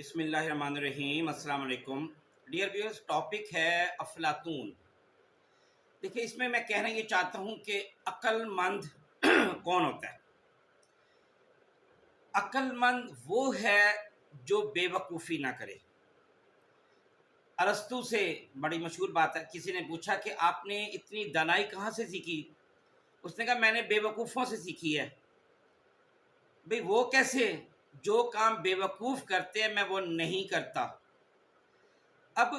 बिस्मिल्लाहिर्रहमानिर्रहीम। अस्सलाम वालेकुम डियर व्यूअर्स। टॉपिक है अफलातून। देखिए, इसमें मैं कहना ये चाहता हूँ कि अक्लमंद कौन होता है। अक्लमंद वो है जो बेवकूफ़ी ना करे। अरस्तू से बड़ी मशहूर बात है। किसी ने पूछा कि आपने इतनी दानाई कहाँ से सीखी। उसने कहा मैंने बेवकूफ़ों से सीखी है। भाई वो कैसे? जो काम बेवकूफ़ करते हैं मैं वो नहीं करता। अब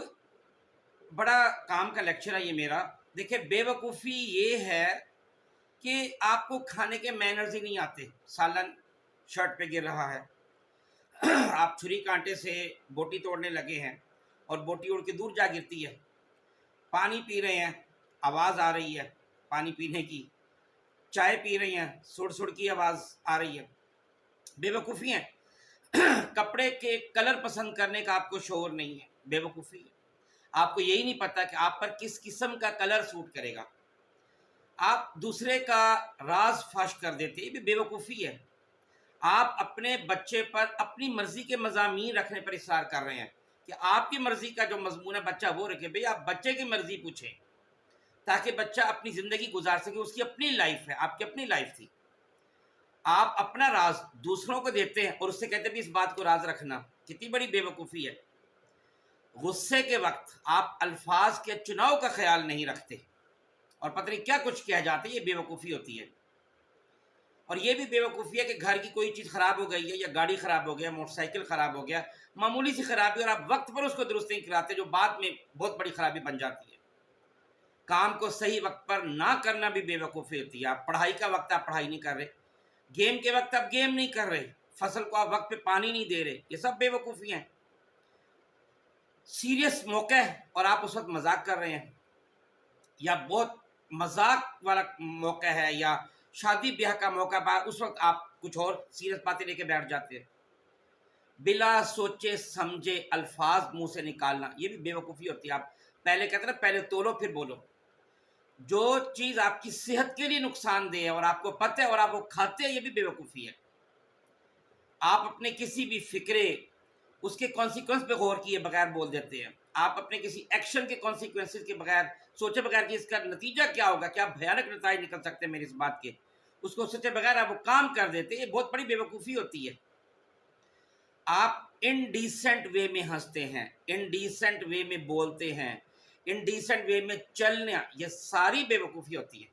बड़ा काम का लेक्चर है ये मेरा। देखिए, बेवकूफ़ी ये है कि आपको खाने के मैनर्स ही नहीं आते। सालन शर्ट पे गिर रहा है, आप छुरी कांटे से बोटी तोड़ने लगे हैं और बोटी उड़ के दूर जा गिरती है। पानी पी रहे हैं, आवाज़ आ रही है पानी पीने की। चाय पी रही हैं, सुड़ सुड़ की आवाज़ आ रही है। बेवकूफ़ी है। कपड़े के कलर पसंद करने का आपको शौर नहीं है, बेवकूफ़ी है। आपको यही नहीं पता कि आप पर किस किस्म का कलर सूट करेगा। आप दूसरे का राज फाश कर देते, ये भी बेवकूफ़ी है। आप अपने बच्चे पर अपनी मर्ज़ी के मज़ामीन रखने पर इस्रार कर रहे हैं कि आपकी मर्ज़ी का जो मज़मून है बच्चा वो रखे। भाई आप बच्चे की मर्ज़ी पूछें ताकि बच्चा अपनी ज़िंदगी गुजार सके। उसकी अपनी लाइफ है, आपकी अपनी लाइफ थी। आप अपना राज दूसरों को देते हैं और उससे कहते हैं भी इस बात को राज रखना। कितनी बड़ी बेवकूफ़ी है। गुस्से के वक्त आप अल्फाज के चुनाव का ख्याल नहीं रखते और पता नहीं क्या कुछ कह जाते। ये बेवकूफ़ी होती है। और ये भी बेवकूफ़ी है कि घर की कोई चीज़ ख़राब हो गई है या गाड़ी ख़राब हो गया, मोटरसाइकिल ख़राब हो गया, मामूली सी ख़राबी, और आप वक्त पर उसको दुरुस्त नहीं कराते, जो बाद में बहुत बड़ी ख़राबी बन जाती है। काम को सही वक्त पर ना करना भी बेवकूफ़ी होती है। आप पढ़ाई का वक्त आप पढ़ाई नहीं कर रहे, गेम के वक्त आप गेम नहीं कर रहे, फसल को आप वक्त पे पानी नहीं दे रहे, ये सब बेवकूफ़ी हैं। सीरियस मौका है और आप उस वक्त मजाक कर रहे हैं, या बहुत मजाक वाला मौका है या शादी ब्याह का मौका है, उस वक्त आप कुछ और सीरियस बातें लेके बैठ जाते हैं। बिला सोचे समझे अल्फाज मुंह से निकालना, ये भी बेवकूफ़ी होती है। आप पहले कहते हैं ना, पहले तोलो फिर बोलो। जो चीज़ आपकी सेहत के लिए नुकसानदेह है और आपको पता है और आप वो खाते हैं, ये भी बेवकूफ़ी है। आप अपने किसी भी फिक्रे उसके कॉन्सिक्वेंस पे गौर किए बगैर बोल देते हैं। आप अपने किसी एक्शन के कॉन्सिक्वेंसेस के बगैर सोचे बगैर कि इसका नतीजा क्या होगा, क्या भयानक नतीजे निकल सकते हैं मेरी इस बात के, उसको सोचे बगैर आप वो काम कर देते हैं। ये बहुत बड़ी बेवकूफ़ी होती है। आप इनडिसेंट वे में हंसते हैं, इनडिसेंट वे में बोलते हैं, इनडिसेंट वे में चलना, ये सारी बेवकूफ़ी होती है।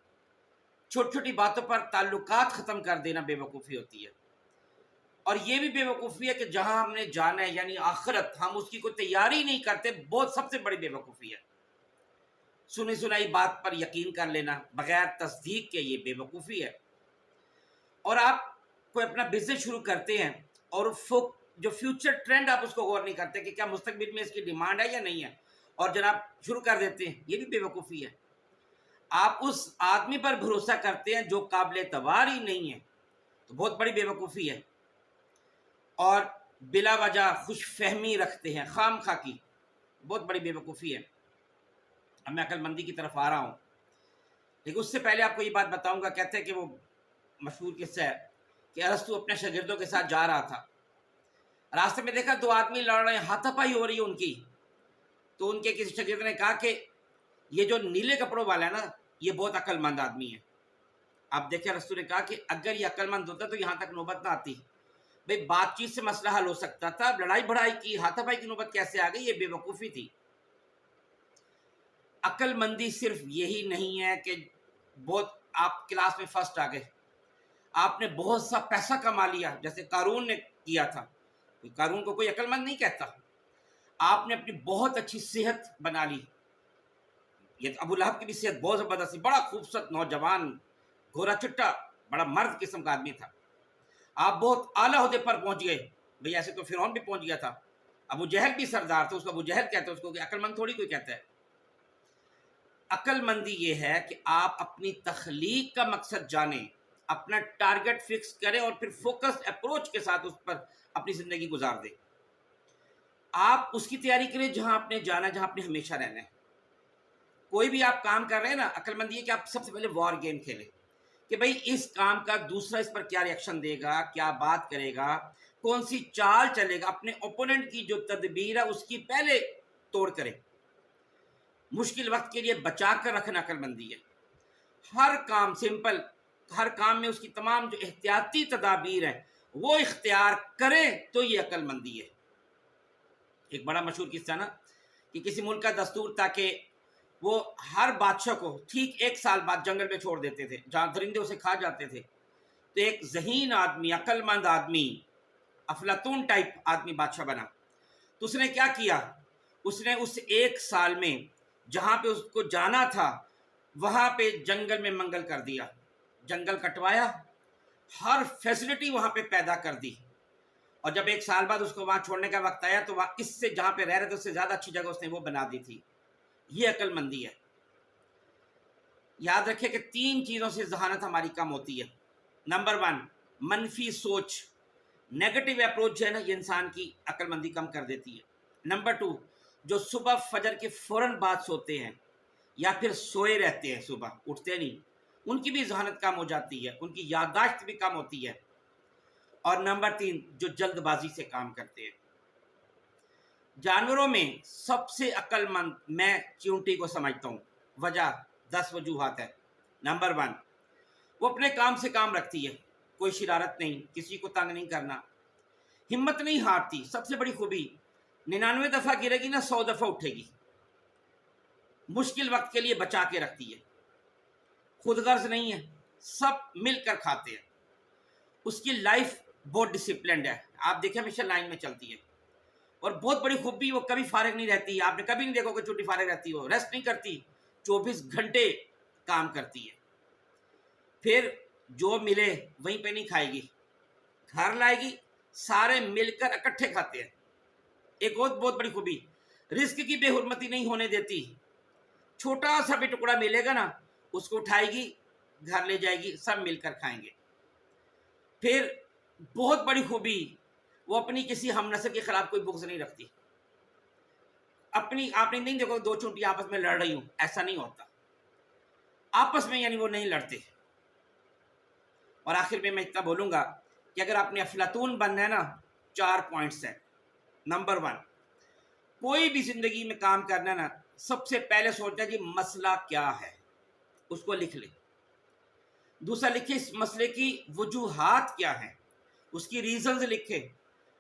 छोटी छोटी बातों पर ताल्लुकात ख़त्म कर देना बेवकूफ़ी होती है। और ये भी बेवकूफ़ी है कि जहां हमने जाना है यानी आखिरत, हम उसकी कोई तैयारी नहीं करते, बहुत सबसे बड़ी बेवकूफ़ी है। सुनी सुनाई बात पर यकीन कर लेना बगैर तस्दीक के, ये बेवकूफ़ी है। और आप कोई अपना बिजनेस शुरू करते हैं और जो फ्यूचर ट्रेंड आप उसको गौर नहीं करते कि क्या मुस्तकबिल में इसकी डिमांड है या नहीं है, और जनाब शुरू कर देते हैं, ये भी बेवकूफ़ी है। आप उस आदमी पर भरोसा करते हैं जो काबिल एतबार ही नहीं है, तो बहुत बड़ी बेवकूफ़ी है। और बिला वजह खुश फहमी रखते हैं खाम खा की, बहुत बड़ी बेवकूफ़ी है। अब मैं अक्लमंदी की तरफ आ रहा हूँ, लेकिन उससे पहले आपको ये बात बताऊंगा। कहते हैं कि वो मशहूर किस्सा है कि अरस्तू अपने शागिर्दों के साथ जा रहा था, रास्ते में देखा दो आदमी लड़ रहे हैं, हाथापाई हो रही है उनकी। तो उनके किसी शागिर्द ने कहा कि ये जो नीले कपड़ों वाला है ना, ये बहुत अक्लमंद आदमी है। आप देखें, अरस्तू ने कहा कि अगर ये अक्लमंद होता तो यहाँ तक नौबत ना आती। भाई बातचीत से मसला हल हो सकता था, लड़ाई भड़ाई की, हाथापाई की नौबत कैसे आ गई? ये बेवकूफ़ी थी। अक्लमंदी सिर्फ यही नहीं है कि बहुत आप क्लास में फर्स्ट आ गए, आपने बहुत सा पैसा कमा लिया जैसे कारून ने किया था। कारून को कोई अक्लमंद नहीं कहता। आपने अपनी बहुत अच्छी सेहत बना ली। ये अबू लहब की भी सेहत बहुत ज़बरदस्त थी, बड़ा खूबसूरत नौजवान, गोरा चिट्टा, बड़ा मर्द किस्म का आदमी था। आप बहुत आला ओहदे पर पहुंच गए। भाई ऐसे तो फिरौन भी पहुंच गया था, अबू जहल भी सरदार था, उसको अबू जहल कहते हैं, उसको अक्लमंद थोड़ी कोई कहता है। अक्लमंदी ये है कि आप अपनी तख्लीक का मकसद जानें, अपना टारगेट फिक्स करें और फिर फोकस्ड अप्रोच के साथ उस पर अपनी ज़िंदगी गुजार दें। आप उसकी तैयारी करें जहां आपने जाना है, जहां आपने हमेशा रहना है। कोई भी आप काम कर रहे हैं ना, अक्लमंदी है कि आप सबसे पहले वॉर गेम खेलें कि भाई इस काम का दूसरा इस पर क्या रिएक्शन देगा, क्या बात करेगा, कौन सी चाल चलेगा, अपने ओपोनेंट की जो तदबीर है उसकी पहले तोड़ करे। मुश्किल वक्त के लिए बचा कर रखना अक्लमंदी है। हर काम सिंपल, हर काम में उसकी तमाम जो एहतियाती तदाबीर है वो इख्तियार करे तो ये अक्लमंदी है। एक बड़ा मशहूर किस्सा ना कि किसी मुल्क का दस्तूर था कि वो हर बादशाह को ठीक 1 साल बाद जंगल में छोड़ देते थे जहाँ दरिंदे उसे खा जाते थे। तो एक ज़हीन आदमी, अक्लमंद आदमी, अफलातून टाइप आदमी बादशाह बना। तो उसने क्या किया, उसने उस 1 साल में जहाँ पे उसको जाना था वहाँ पे जंगल में मंगल कर दिया, जंगल कटवाया, हर फैसिलिटी वहाँ पे पैदा कर दी। और जब 1 साल बाद उसको वहाँ छोड़ने का वक्त आया तो वहाँ इससे जहाँ पे रह रहे थे उससे ज़्यादा अच्छी जगह उसने वो बना दी थी। ये अक्लमंदी है। याद रखें कि 3 चीज़ों से जहानत हमारी कम होती है। नंबर 1, मनफी सोच, नेगेटिव अप्रोच जो है ना, ये इंसान की अक्लमंदी कम कर देती है। नंबर 2, जो सुबह फजर के फ़ौरन बाद सोते हैं या फिर सोए रहते हैं, सुबह उठते नहीं, उनकी भी जहानत कम हो जाती है, उनकी याददाश्त भी कम होती है। और नंबर 3, जो जल्दबाजी से काम करते हैं। जानवरों में सबसे अक्लमंद मैं चींटी को समझता हूँ। वजह 10 वजूहात है। नंबर 1, वो अपने काम से काम रखती है, कोई शरारत नहीं, किसी को तंग नहीं करना, हिम्मत नहीं हारती। सबसे बड़ी खूबी 99 दफ़ा गिरेगी ना 100 दफ़ा उठेगी, मुश्किल वक्त के लिए बचा के रखती है, खुदगर्ज नहीं है, सब मिलकर खाते हैं। उसकी लाइफ बहुत डिसिप्लिन्ड है, आप देखें हमेशा लाइन में चलती है। और बहुत बड़ी खूबी, वो कभी फारिग नहीं रहती। आपने कभी नहीं देखा कि चूंटी फारिग रहती हो, रेस्ट नहीं करती, 24 घंटे काम करती है। फिर जो मिले वहीं पे नहीं खाएगी, घर लाएगी, सारे मिलकर इकट्ठे खाते हैं। एक और बहुत बड़ी खूबी, रिस्क की बेहुरमती नहीं होने देती। छोटा सा भी टुकड़ा मिलेगा ना, उसको उठाएगी, घर ले जाएगी, सब मिलकर खाएंगे। फिर बहुत बड़ी खूबी, वो अपनी किसी हमनसब के खिलाफ कोई बुग़्ज़ नहीं रखती। अपनी, आपने नहीं देखो 2 चूंटी आपस में लड़ रही हूँ, ऐसा नहीं होता आपस में, यानी वो नहीं लड़ते। और आखिर में मैं इतना बोलूँगा कि अगर आपने अफलातून बनना है ना, 4 पॉइंट्स हैं। नंबर 1, कोई भी ज़िंदगी में काम करना है ना, सबसे पहले सोचना कि मसला क्या है, उसको लिख ले। दूसरा, लिखे इस मसले की वजूहात क्या हैं, उसकी रीज़न्स लिखे।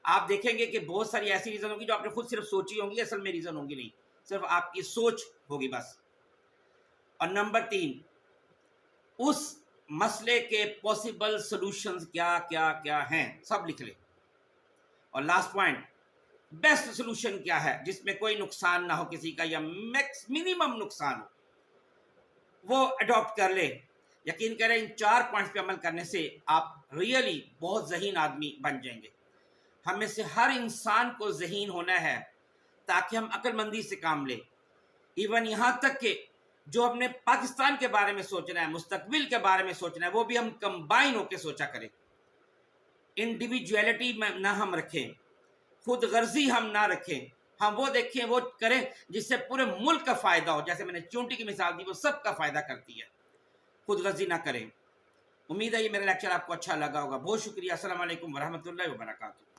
आप देखेंगे कि बहुत सारी ऐसी रीज़न होगी जो आपने खुद सिर्फ सोची होंगी, असल में रीज़न होंगी नहीं, सिर्फ आपकी सोच होगी बस। और नंबर 3, उस मसले के पॉसिबल सॉल्यूशंस क्या क्या क्या हैं, सब लिख ले। और लास्ट पॉइंट, बेस्ट सॉल्यूशन क्या है जिसमें कोई नुकसान ना हो किसी का, या मिनिमम नुकसान हो, वो अडॉप्ट कर ले। यकीन करें, इन 4 पॉइंट्स पे अमल करने से आप रियली बहुत ज़हीन आदमी बन जाएंगे। हमें से हर इंसान को ज़हीन होना है ताकि हम अक्लमंदी से काम लें। इवन यहाँ तक कि जो हमने पाकिस्तान के बारे में सोचना है, मुस्तकबिल के बारे में सोचना है, वो भी हम कंबाइन होकर सोचा करें। इंडिविजुअलिटी में ना हम रखें, खुद गर्जी हम ना रखें, हम वो देखें, वो करें जिससे पूरे मुल्क का फ़ायदा हो। जैसे मैंने चूंटी की मिसाल दी, वो सबका फ़ायदा करती है, खुद गर्जी ना करें। उम्मीद है ये मेरा लेक्चर आपको अच्छा लगा होगा। बहुत शुक्रिया। अस्सलाम वालेकुम वरहमतुल्लाहि वबरकातुहू।